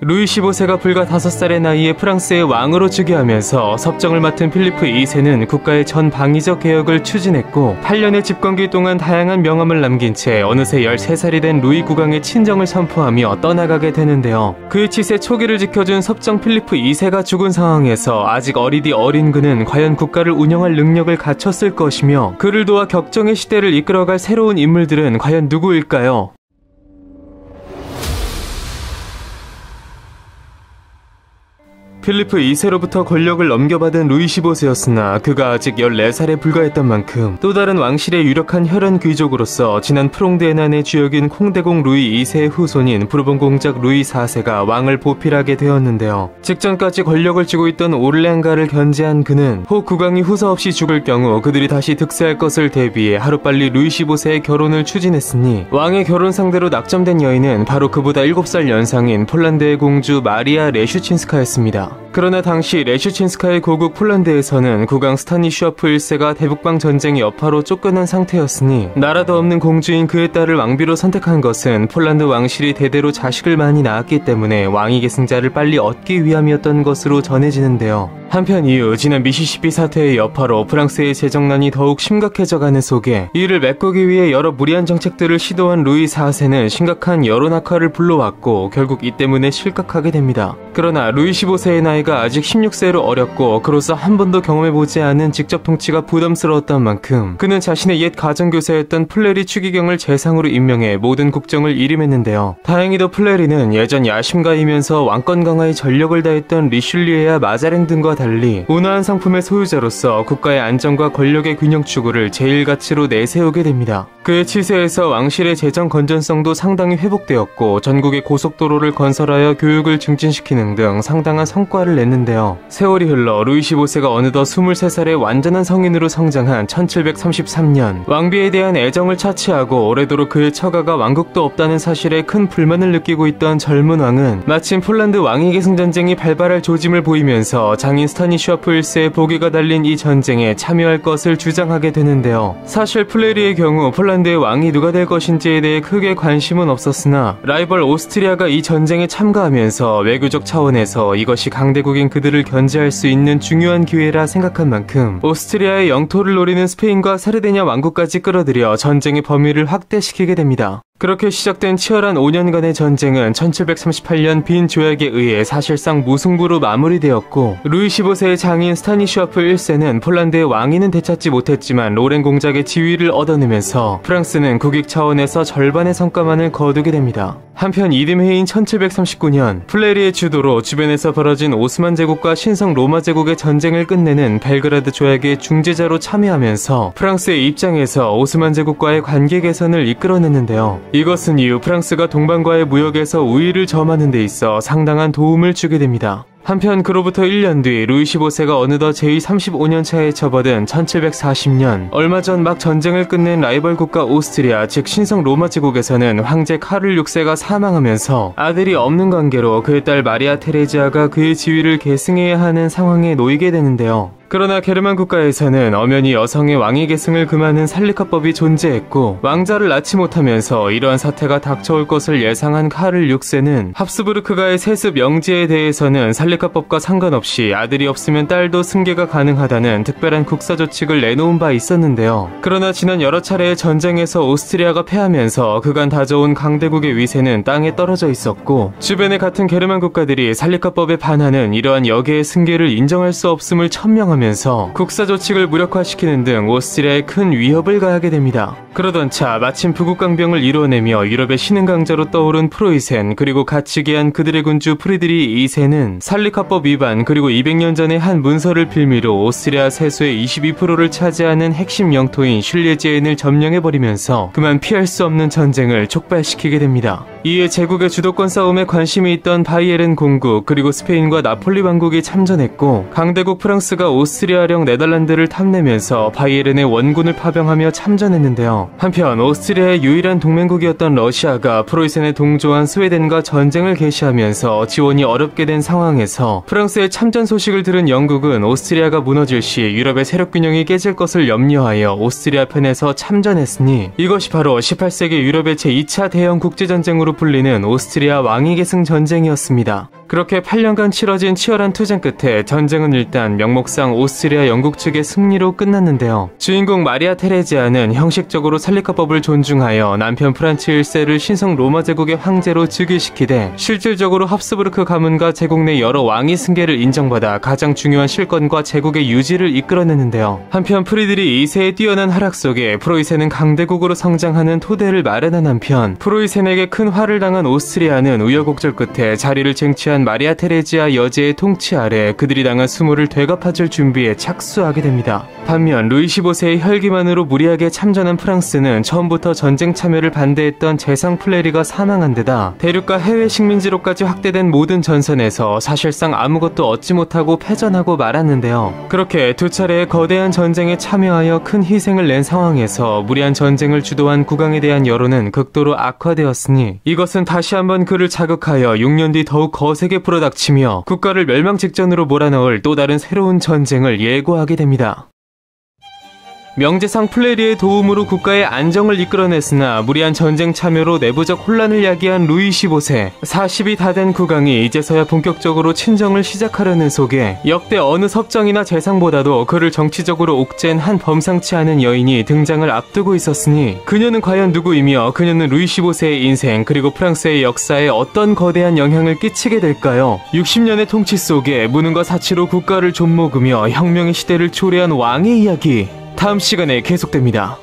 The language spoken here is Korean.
루이 15세가 불과 5살의 나이에 프랑스의 왕으로 즉위하면서 섭정을 맡은 필리프 2세는 국가의 전 방위적 개혁을 추진했고 8년의 집권기 동안 다양한 명함을 남긴 채 어느새 13살이 된 루이 국왕의 친정을 선포하며 떠나가게 되는데요. 그의 치세 초기를 지켜준 섭정 필리프 2세가 죽은 상황에서 아직 어리디 어린 그는 과연 국가를 운영할 능력을 갖췄을 것이며 그를 도와 격정의 시대를 이끌어갈 새로운 인물들은 과연 누구일까요? 필리프 2세로부터 권력을 넘겨받은 루이 15세였으나 그가 아직 14살에 불과했던 만큼 또 다른 왕실의 유력한 혈연 귀족으로서 지난 프롱드의 난의 주역인 콩대공 루이 2세의 후손인 부르본 공작 루이 4세가 왕을 보필하게 되었는데요. 직전까지 권력을 쥐고 있던 오르레앙가를 견제한 그는 혹 국왕이 후사 없이 죽을 경우 그들이 다시 득세할 것을 대비해 하루빨리 루이 15세의 결혼을 추진했으니 왕의 결혼 상대로 낙점된 여인은 바로 그보다 7살 연상인 폴란드의 공주 마리아 레슈친스카였습니다. 그러나 당시 레슈친스카의 고국 폴란드에서는 국왕 스타니슈아프 1세가 대북방 전쟁의 여파로 쫓겨난 상태였으니 나라도 없는 공주인 그의 딸을 왕비로 선택한 것은 폴란드 왕실이 대대로 자식을 많이 낳았기 때문에 왕위 계승자를 빨리 얻기 위함이었던 것으로 전해지는데요. 한편 이후 지난 미시시피 사태의 여파로 프랑스의 재정난이 더욱 심각해져가는 속에 이를 메꾸기 위해 여러 무리한 정책들을 시도한 루이 4세는 심각한 여론 악화를 불러왔고 결국 이 때문에 실격하게 됩니다. 그러나 루이 15세의 나이가 아직 16세로 어렸고 그로서 한 번도 경험해보지 않은 직접 통치가 부담스러웠던 만큼 그는 자신의 옛 가정교사였던 플레리 추기경을 재상으로 임명해 모든 국정을 일임했는데요. 다행히도 플레리는 예전 야심가이면서 왕권 강화에 전력을 다했던 리슐리에와 마자랭 등과 달리 온화한 성품의 소유자로서 국가의 안정과 권력의 균형 추구를 제일 가치로 내세우게 됩니다. 그의 치세에서 왕실의 재정 건전성도 상당히 회복되었고 전국의 고속도로를 건설하여 교육을 증진시키는 등 상당한 성과를 냈는데요. 세월이 흘러 루이 15세가 어느덧 23살의 완전한 성인으로 성장한 1733년 왕비에 대한 애정을 차치하고 오래도록 그의 처가가 왕국도 없다는 사실에 큰 불만을 느끼고 있던 젊은 왕은 마침 폴란드 왕위 계승 전쟁이 발발할 조짐을 보이면서 장인 스타니슈아프 1세의 보기가 달린 이 전쟁에 참여할 것을 주장하게 되는데요. 사실 플레리의 경우 폴란드의 왕이 누가 될 것인지에 대해 크게 관심은 없었으나 라이벌 오스트리아가 이 전쟁에 참가하면서 외교적 차원에서 이것이 강대국인 그들을 견제할 수 있는 중요한 기회라 생각한 만큼 오스트리아의 영토를 노리는 스페인과 사르데냐 왕국까지 끌어들여 전쟁의 범위를 확대시키게 됩니다. 그렇게 시작된 치열한 5년간의 전쟁은 1738년 빈 조약에 의해 사실상 무승부로 마무리되었고 루이 15세의 장인 스타니슈아프 1세는 폴란드의 왕위는 되찾지 못했지만 로렌 공작의 지위를 얻어내면서 프랑스는 국익 차원에서 절반의 성과만을 거두게 됩니다. 한편 이듬해인 1739년 플레리의 주도로 주변에서 벌어진 오스만 제국과 신성 로마 제국의 전쟁을 끝내는 벨그라드 조약의 중재자로 참여하면서 프랑스의 입장에서 오스만 제국과의 관계 개선을 이끌어냈는데요. 이것은 이후 프랑스가 동방과의 무역에서 우위를 점하는 데 있어 상당한 도움을 주게 됩니다. 한편 그로부터 1년 뒤 루이 15세가 어느덧 제2 35년 차에 접어든 1740년 얼마 전 막 전쟁을 끝낸 라이벌 국가 오스트리아 즉 신성 로마 제국에서는 황제 카를 6세가 사망하면서 아들이 없는 관계로 그의 딸 마리아 테레지아가 그의 지위를 계승해야 하는 상황에 놓이게 되는데요. 그러나 게르만 국가에서는 엄연히 여성의 왕위 계승을 금하는 살리카법이 존재했고 왕자를 낳지 못하면서 이러한 사태가 닥쳐올 것을 예상한 카를 6세는 합스부르크가의 세습 영지에 대해서는 살리카법과 상관없이 아들이 없으면 딸도 승계가 가능하다는 특별한 국사조칙을 내놓은 바 있었는데요. 그러나 지난 여러 차례의 전쟁에서 오스트리아가 패하면서 그간 다져온 강대국의 위세는 땅에 떨어져 있었고 주변의 같은 게르만 국가들이 살리카법에 반하는 이러한 여계의 승계를 인정할 수 없음을 천명합니다. 면서 국사조칙을 무력화시키는 등 오스트리아에 큰 위협을 가하게 됩니다. 그러던 차 마침 부국강병을 이뤄내며 유럽의 신흥 강자로 떠오른 프로이센 그리고 같이 계한 그들의 군주 프리드리 2세는 살리카법 위반 그리고 200년 전의 한 문서를 빌미로 오스트리아 세수의 22%를 차지하는 핵심 영토인 슐레지엔을 점령해버리면서 그만 피할 수 없는 전쟁을 촉발시키게 됩니다. 이에 제국의 주도권 싸움에 관심이 있던 바이에른 공국 그리고 스페인과 나폴리 왕국이 참전했고 강대국 프랑스가 오스트리아령 네덜란드를 탐내면서 바이에른의 원군을 파병하며 참전했는데요. 한편 오스트리아의 유일한 동맹국이었던 러시아가 프로이센에 동조한 스웨덴과 전쟁을 개시하면서 지원이 어렵게 된 상황에서 프랑스의 참전 소식을 들은 영국은 오스트리아가 무너질 시 유럽의 세력균형이 깨질 것을 염려하여 오스트리아 편에서 참전했으니 이것이 바로 18세기 유럽의 제2차 대영 국제전쟁으로 전쟁으로 불리는 오스트리아 왕위계승 전쟁이었습니다. 그렇게 8년간 치러진 치열한 투쟁 끝에 전쟁은 일단 명목상 오스트리아 영국 측의 승리로 끝났는데요. 주인공 마리아 테레지아는 형식적으로 살리카법을 존중하여 남편 프란츠 1세를 신성 로마 제국의 황제로 즉위시키되 실질적으로 합스부르크 가문과 제국 내 여러 왕위 승계를 인정받아 가장 중요한 실권과 제국의 유지를 이끌어내는데요. 한편 프리드리 2세의 뛰어난 하락 속에 프로이센은 강대국으로 성장하는 토대를 마련한 한편 프로이센에게 큰 화를 당한 오스트리아는 우여곡절 끝에 자리를 쟁취한 마리아 테레지아 여제의 통치 아래 그들이 당한 수모를 되갚아줄 준비에 착수하게 됩니다. 반면 루이 15세의 혈기만으로 무리하게 참전한 프랑스는 처음부터 전쟁 참여를 반대했던 재상 플레리가 사망한 데다 대륙과 해외 식민지로까지 확대된 모든 전선에서 사실상 아무것도 얻지 못하고 패전하고 말았는데요. 그렇게 두 차례의 거대한 전쟁에 참여하여 큰 희생을 낸 상황에서 무리한 전쟁을 주도한 국왕에 대한 여론은 극도로 악화되었으니 이것은 다시 한번 그를 자극하여 6년 뒤 더욱 거세게 불어닥치며 국가를 멸망 직전으로 몰아넣을 또 다른 새로운 전쟁을 예고하게 됩니다. 명제상 플레리의 도움으로 국가의 안정을 이끌어냈으나 무리한 전쟁 참여로 내부적 혼란을 야기한 루이 15세 40이 다 된 국왕이 이제서야 본격적으로 친정을 시작하려는 속에 역대 어느 섭정이나 재상보다도 그를 정치적으로 옥죄한 한 범상치 않은 여인이 등장을 앞두고 있었으니 그녀는 과연 누구이며 그녀는 루이 15세의 인생 그리고 프랑스의 역사에 어떤 거대한 영향을 끼치게 될까요? 60년의 통치 속에 무능과 사치로 국가를 좀먹으며 혁명의 시대를 초래한 왕의 이야기 다음 시간에 계속됩니다.